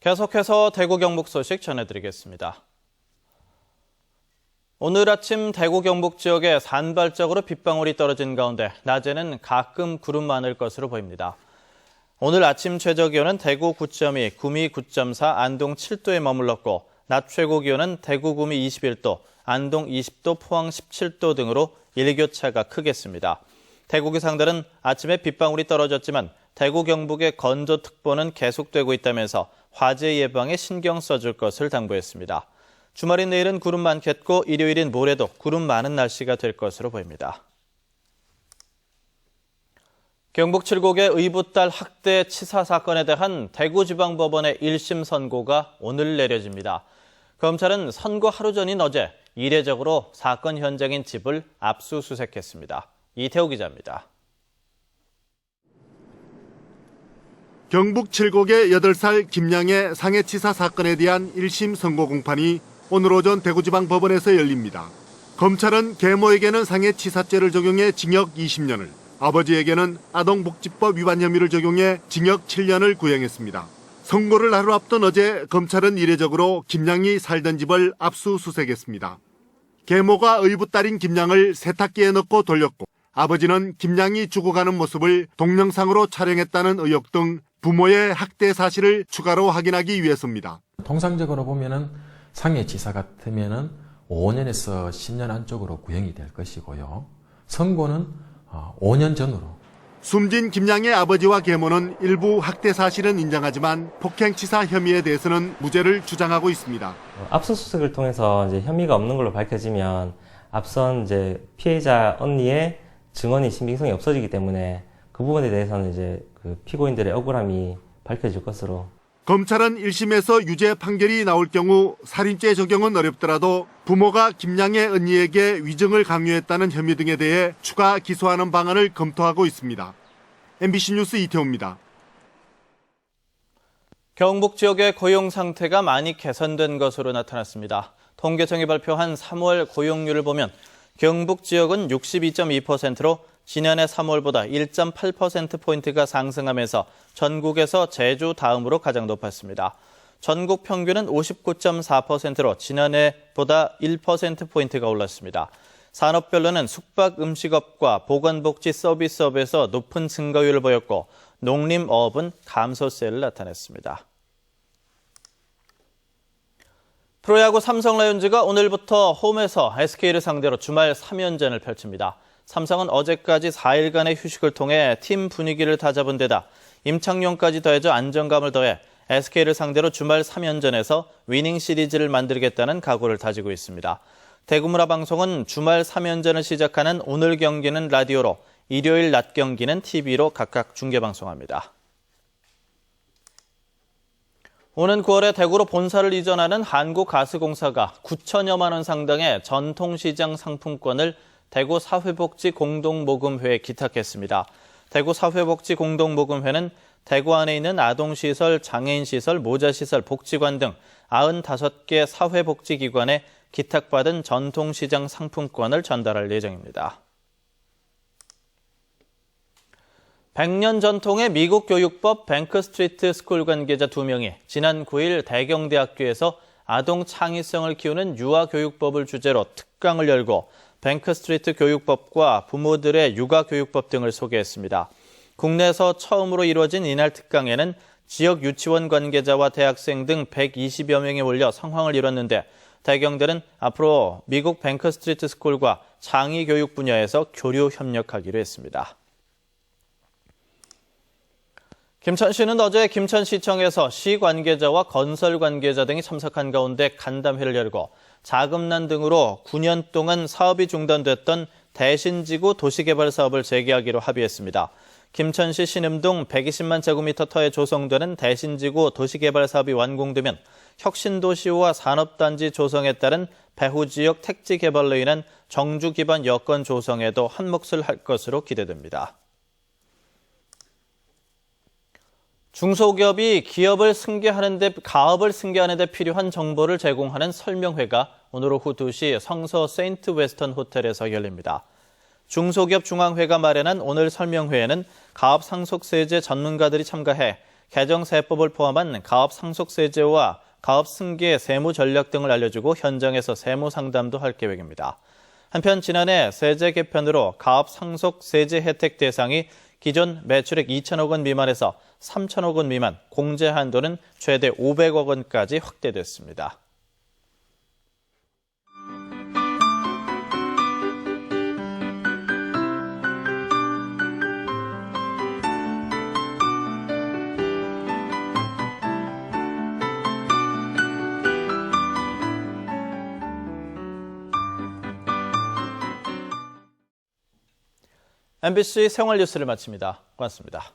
계속해서 대구 경북 소식 전해드리겠습니다. 오늘 아침 대구 경북 지역에 산발적으로 빗방울이 떨어진 가운데 낮에는 가끔 구름 많을 것으로 보입니다. 오늘 아침 최저기온은 대구 9.2, 구미 9.4, 안동 7도에 머물렀고 낮 최고 기온은 대구 구미 21도, 안동 20도, 포항 17도 등으로 일교차가 크겠습니다. 대구 기상들은 아침에 빗방울이 떨어졌지만 대구 경북의 건조특보는 계속되고 있다면서 화재 예방에 신경 써줄 것을 당부했습니다. 주말인 내일은 구름 많겠고 일요일인 모레도 구름 많은 날씨가 될 것으로 보입니다. 경북 칠곡의 의붓딸 학대 치사 사건에 대한 대구지방법원의 1심 선고가 오늘 내려집니다. 검찰은 선고 하루 전인 어제 이례적으로 사건 현장인 집을 압수수색했습니다. 이태호 기자입니다. 경북 칠곡의 8살 김양의 상해치사 사건에 대한 1심 선고 공판이 오늘 오전 대구지방법원에서 열립니다. 검찰은 계모에게는 상해치사죄를 적용해 징역 20년을, 아버지에게는 아동복지법 위반 혐의를 적용해 징역 7년을 구형했습니다. 선고를 하루 앞둔 어제 검찰은 이례적으로 김양이 살던 집을 압수수색했습니다. 계모가 의붓딸인 김양을 세탁기에 넣고 돌렸고 아버지는 김양이 죽어가는 모습을 동영상으로 촬영했다는 의혹 등 부모의 학대 사실을 추가로 확인하기 위해서입니다. 통상적으로 보면은 상해치사 같으면은 5년에서 10년 안쪽으로 구형이 될 것이고요. 선고는 5년 전으로. 숨진 김양의 아버지와 계모는 일부 학대 사실은 인정하지만 폭행치사 혐의에 대해서는 무죄를 주장하고 있습니다. 압수수색을 통해서 이제 혐의가 없는 걸로 밝혀지면 앞선 이제 피해자 언니의 증언이 신빙성이 없어지기 때문에 그 부분에 대해서는 이제 그 피고인들의 억울함이 밝혀질 것으로. 검찰은 1심에서 유죄 판결이 나올 경우 살인죄 적용은 어렵더라도 부모가 김양의 언니에게 위증을 강요했다는 혐의 등에 대해 추가 기소하는 방안을 검토하고 있습니다. MBC 뉴스 이태호입니다. 경북 지역의 고용 상태가 많이 개선된 것으로 나타났습니다. 통계청이 발표한 3월 고용률을 보면 경북 지역은 62.2%로 지난해 3월보다 1.8%포인트가 상승하면서 전국에서 제주 다음으로 가장 높았습니다. 전국 평균은 59.4%로 지난해보다 1%포인트가 올랐습니다. 산업별로는 숙박 음식업과 보건복지 서비스업에서 높은 증가율을 보였고 농림어업은 감소세를 나타냈습니다. 프로야구 삼성 라이온즈가 오늘부터 홈에서 SK를 상대로 주말 3연전을 펼칩니다. 삼성은 어제까지 4일간의 휴식을 통해 팀 분위기를 다잡은 데다 임창용까지 더해져 안정감을 더해 SK를 상대로 주말 3연전에서 위닝 시리즈를 만들겠다는 각오를 다지고 있습니다. 대구문화방송은 주말 3연전을 시작하는 오늘 경기는 라디오로, 일요일 낮 경기는 TV로 각각 중계방송합니다. 오는 9월에 대구로 본사를 이전하는 한국가스공사가 9천여만 원 상당의 전통시장 상품권을 대구 사회복지공동모금회에 기탁했습니다. 대구 사회복지공동모금회는 대구 안에 있는 아동시설, 장애인시설, 모자시설, 복지관 등 95개 사회복지기관에 기탁받은 전통시장 상품권을 전달할 예정입니다. 100년 전통의 미국 교육법 뱅크 스트리트 스쿨 관계자 2명이 지난 9일 대경대학교에서 아동 창의성을 키우는 유아교육법을 주제로 특강을 열고 뱅크 스트리트 교육법과 부모들의 육아교육법 등을 소개했습니다. 국내에서 처음으로 이루어진 이날 특강에는 지역 유치원 관계자와 대학생 등 120여 명이 몰려 성황을 이뤘는데 대경대는 앞으로 미국 뱅크 스트리트 스쿨과 창의 교육 분야에서 교류 협력하기로 했습니다. 김천시는 어제 김천시청에서 시 관계자와 건설 관계자 등이 참석한 가운데 간담회를 열고 자금난 등으로 9년 동안 사업이 중단됐던 대신지구 도시개발 사업을 재개하기로 합의했습니다. 김천시 신음동 120만 제곱미터 터에 조성되는 대신지구 도시개발 사업이 완공되면 혁신도시와 산업단지 조성에 따른 배후지역 택지 개발로 인한 정주 기반 여건 조성에도 한몫을 할 것으로 기대됩니다. 중소기업이 가업을 승계하는 데 필요한 정보를 제공하는 설명회가 오늘 오후 2시 성서 세인트 웨스턴 호텔에서 열립니다. 중소기업 중앙회가 마련한 오늘 설명회에는 가업 상속세제 전문가들이 참가해 개정세법을 포함한 가업 상속세제와 가업 승계 세무 전략 등을 알려주고 현장에서 세무 상담도 할 계획입니다. 한편 지난해 세제 개편으로 가업 상속 세제 혜택 대상이 기존 매출액 2천억 원 미만에서 3천억 원 미만, 공제 한도는 최대 500억 원까지 확대됐습니다. MBC 생활 뉴스를 마칩니다. 고맙습니다.